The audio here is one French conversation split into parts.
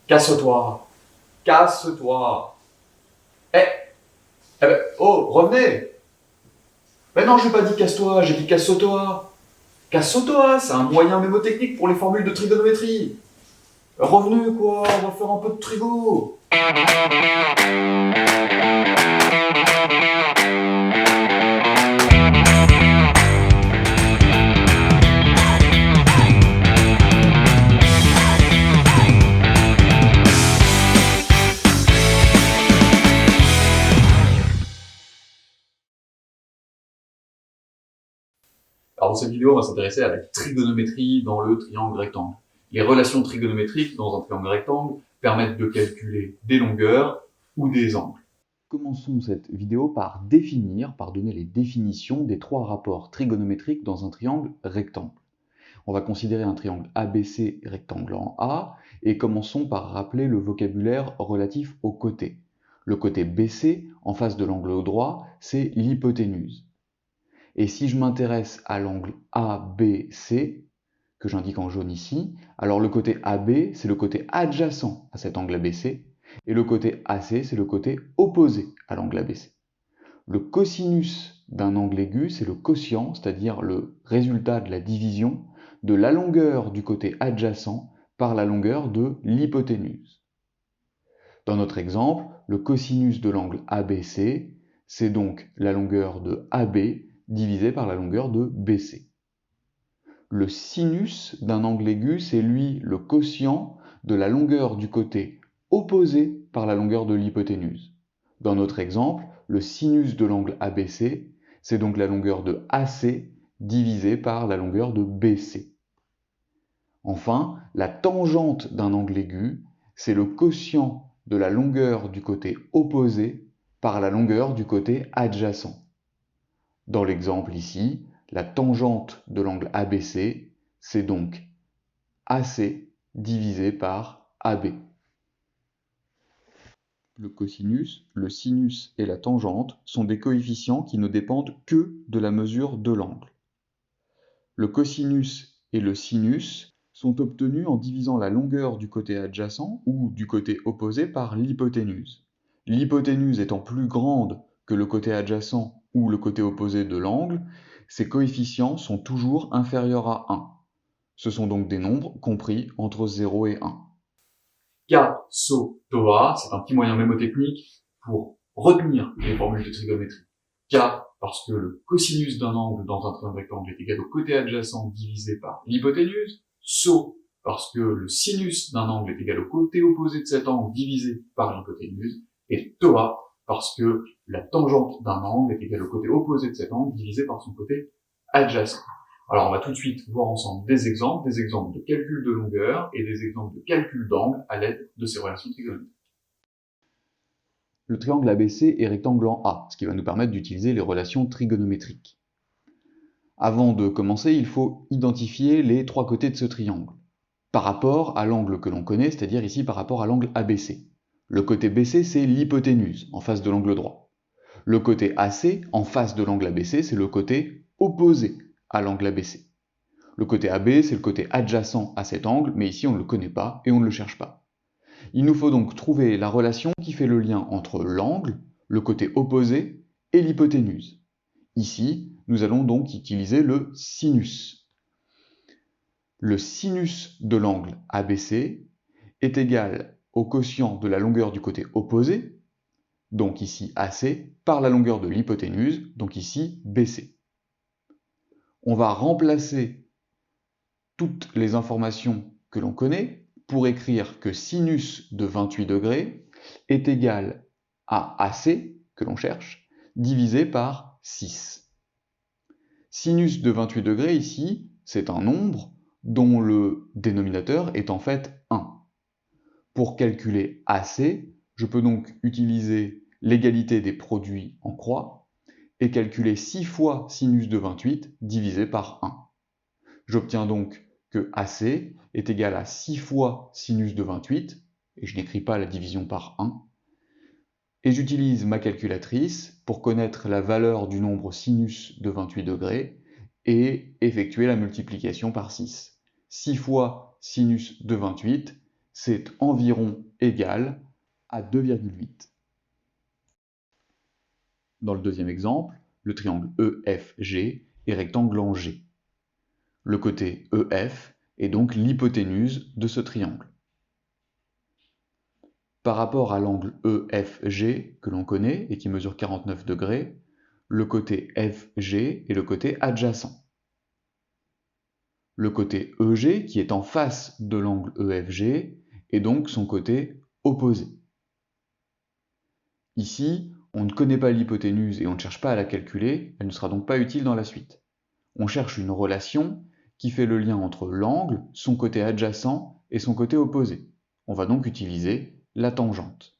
Casse-toi. Casse-toi. Oh, revenez. Mais non, je n'ai pas dit casse-toi, j'ai dit casse-toi. Casse-toi, c'est un moyen mémotechnique pour les formules de trigonométrie. Revenez, quoi, on va faire un peu de trigo. Alors dans cette vidéo, on va s'intéresser à la trigonométrie dans le triangle rectangle. Les relations trigonométriques dans un triangle rectangle permettent de calculer des longueurs ou des angles. Commençons cette vidéo par donner les définitions des trois rapports trigonométriques dans un triangle rectangle. On va considérer un triangle ABC rectangle en A et commençons par rappeler le vocabulaire relatif aux côtés. Le côté BC, en face de l'angle droit, c'est l'hypoténuse. Et si je m'intéresse à l'angle ABC, que j'indique en jaune ici, alors le côté AB, c'est le côté adjacent à cet angle ABC, et le côté AC, c'est le côté opposé à l'angle ABC. Le cosinus d'un angle aigu, c'est le quotient, c'est-à-dire le résultat de la division de la longueur du côté adjacent par la longueur de l'hypoténuse. Dans notre exemple, le cosinus de l'angle ABC, c'est donc la longueur de AB divisée par la longueur de BC. Le sinus d'un angle aigu, c'est lui le quotient de la longueur du côté opposé par la longueur de l'hypoténuse. Dans notre exemple, le sinus de l'angle ABC, c'est donc la longueur de AC divisée par la longueur de BC. Enfin, la tangente d'un angle aigu, c'est le quotient de la longueur du côté opposé par la longueur du côté adjacent. Dans l'exemple ici, la tangente de l'angle ABC, c'est donc AC divisé par AB. Le cosinus, le sinus et la tangente sont des coefficients qui ne dépendent que de la mesure de l'angle. Le cosinus et le sinus sont obtenus en divisant la longueur du côté adjacent ou du côté opposé par l'hypoténuse. L'hypoténuse étant plus grande que le côté adjacent ou le côté opposé de l'angle, ces coefficients sont toujours inférieurs à 1. Ce sont donc des nombres compris entre 0 et 1. Casse-toi, c'est un petit moyen mémotechnique pour retenir les formules de trigonométrie. K, parce que le cosinus d'un angle dans un triangle rectangle est égal au côté adjacent divisé par l'hypoténuse. So, parce que le sinus d'un angle est égal au côté opposé de cet angle divisé par l'hypoténuse. Et Toa, parce que la tangente d'un angle est égale au côté opposé de cet angle divisé par son côté adjacent. Alors on va tout de suite voir ensemble des exemples de calcul de longueur et des exemples de calcul d'angle à l'aide de ces relations trigonométriques. Le triangle ABC est rectangle en A, ce qui va nous permettre d'utiliser les relations trigonométriques. Avant de commencer, il faut identifier les trois côtés de ce triangle, par rapport à l'angle que l'on connaît, c'est-à-dire ici par rapport à l'angle ABC. Le côté BC, c'est l'hypoténuse, en face de l'angle droit. Le côté AC, en face de l'angle ABC, c'est le côté opposé à l'angle ABC. Le côté AB, c'est le côté adjacent à cet angle, mais ici on ne le connaît pas et on ne le cherche pas. Il nous faut donc trouver la relation qui fait le lien entre l'angle, le côté opposé, et l'hypoténuse. Ici, nous allons donc utiliser le sinus. Le sinus de l'angle ABC est égal au quotient de la longueur du côté opposé, donc ici AC, par la longueur de l'hypoténuse, donc ici BC. On va remplacer toutes les informations que l'on connaît pour écrire que sinus de 28 degrés est égal à AC, que l'on cherche, divisé par 6. Sinus de 28 degrés ici, c'est un nombre dont le dénominateur est en fait 1. Pour calculer AC, je peux donc utiliser l'égalité des produits en croix et calculer 6 fois sinus de 28 divisé par 1. J'obtiens donc que AC est égal à 6 fois sinus de 28, et je n'écris pas la division par 1, et j'utilise ma calculatrice pour connaître la valeur du nombre sinus de 28 degrés et effectuer la multiplication par 6. 6 fois sinus de 28, c'est environ égal à 2,8. Dans le deuxième exemple, le triangle EFG est rectangle en G. Le côté EF est donc l'hypoténuse de ce triangle. Par rapport à l'angle EFG que l'on connaît et qui mesure 49 degrés, le côté FG est le côté adjacent. Le côté EG, qui est en face de l'angle EFG, est donc son côté opposé. Ici, on ne connaît pas l'hypoténuse et on ne cherche pas à la calculer, elle ne sera donc pas utile dans la suite. On cherche une relation qui fait le lien entre l'angle, son côté adjacent et son côté opposé. On va donc utiliser la tangente.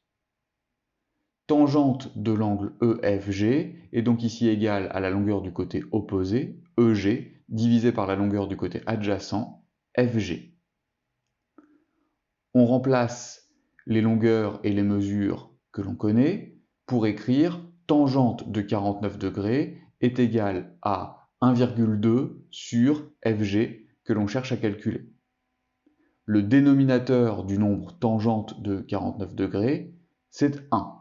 Tangente de l'angle EFG est donc ici égale à la longueur du côté opposé, EG, divisé par la longueur du côté adjacent, FG. On remplace les longueurs et les mesures que l'on connaît pour écrire tangente de 49 degrés est égale à 1,2 sur FG que l'on cherche à calculer. Le dénominateur du nombre tangente de 49 degrés, c'est 1.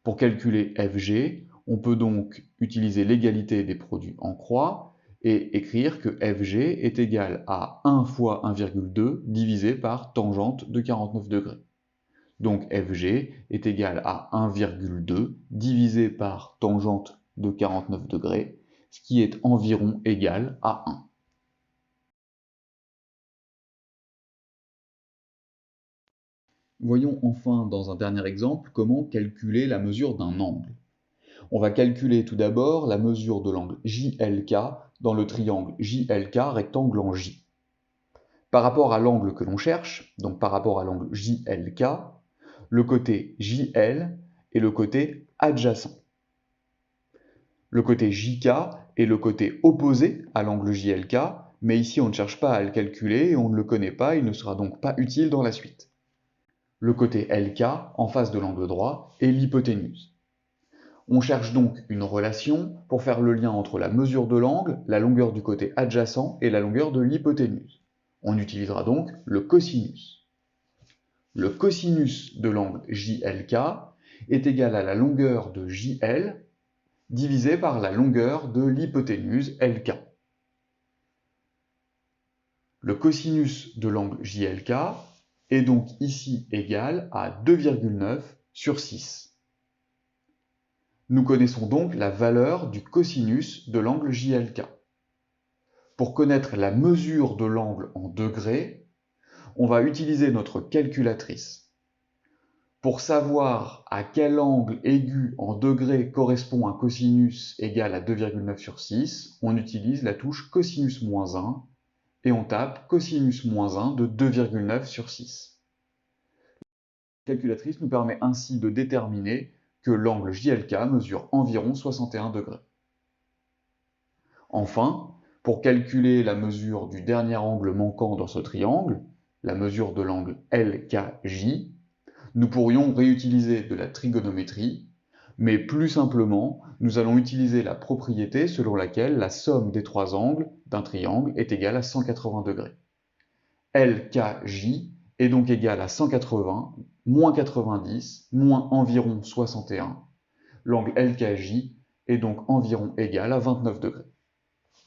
Pour calculer FG, on peut donc utiliser l'égalité des produits en croix et écrire que FG est égal à 1 fois 1,2 divisé par tangente de 49 degrés. Donc FG est égal à 1,2 divisé par tangente de 49 degrés, ce qui est environ égal à 1. Voyons enfin dans un dernier exemple comment calculer la mesure d'un angle. On va calculer tout d'abord la mesure de l'angle JLK dans le triangle JLK rectangle en J. Par rapport à l'angle que l'on cherche, donc par rapport à l'angle JLK, le côté JL est le côté adjacent. Le côté JK est le côté opposé à l'angle JLK, mais ici on ne cherche pas à le calculer et on ne le connaît pas, il ne sera donc pas utile dans la suite. Le côté LK, en face de l'angle droit, est l'hypoténuse. On cherche donc une relation pour faire le lien entre la mesure de l'angle, la longueur du côté adjacent et la longueur de l'hypoténuse. On utilisera donc le cosinus. Le cosinus de l'angle JLK est égal à la longueur de JL divisé par la longueur de l'hypoténuse LK. Le cosinus de l'angle JLK est donc ici égal à 2,9 sur 6. Nous connaissons donc la valeur du cosinus de l'angle JLK. Pour connaître la mesure de l'angle en degrés, on va utiliser notre calculatrice. Pour savoir à quel angle aigu en degrés correspond un cosinus égal à 2,9 sur 6, on utilise la touche cosinus moins 1 et on tape cosinus moins 1 de 2,9 sur 6. La calculatrice nous permet ainsi de déterminer que l'angle JLK mesure environ 61 degrés. Enfin, pour calculer la mesure du dernier angle manquant dans ce triangle, la mesure de l'angle LKJ, nous pourrions réutiliser de la trigonométrie, mais plus simplement, nous allons utiliser la propriété selon laquelle la somme des trois angles d'un triangle est égale à 180 degrés. LKJ est donc égal à 180, moins 90, moins environ 61. L'angle LKJ est donc environ égal à 29 degrés.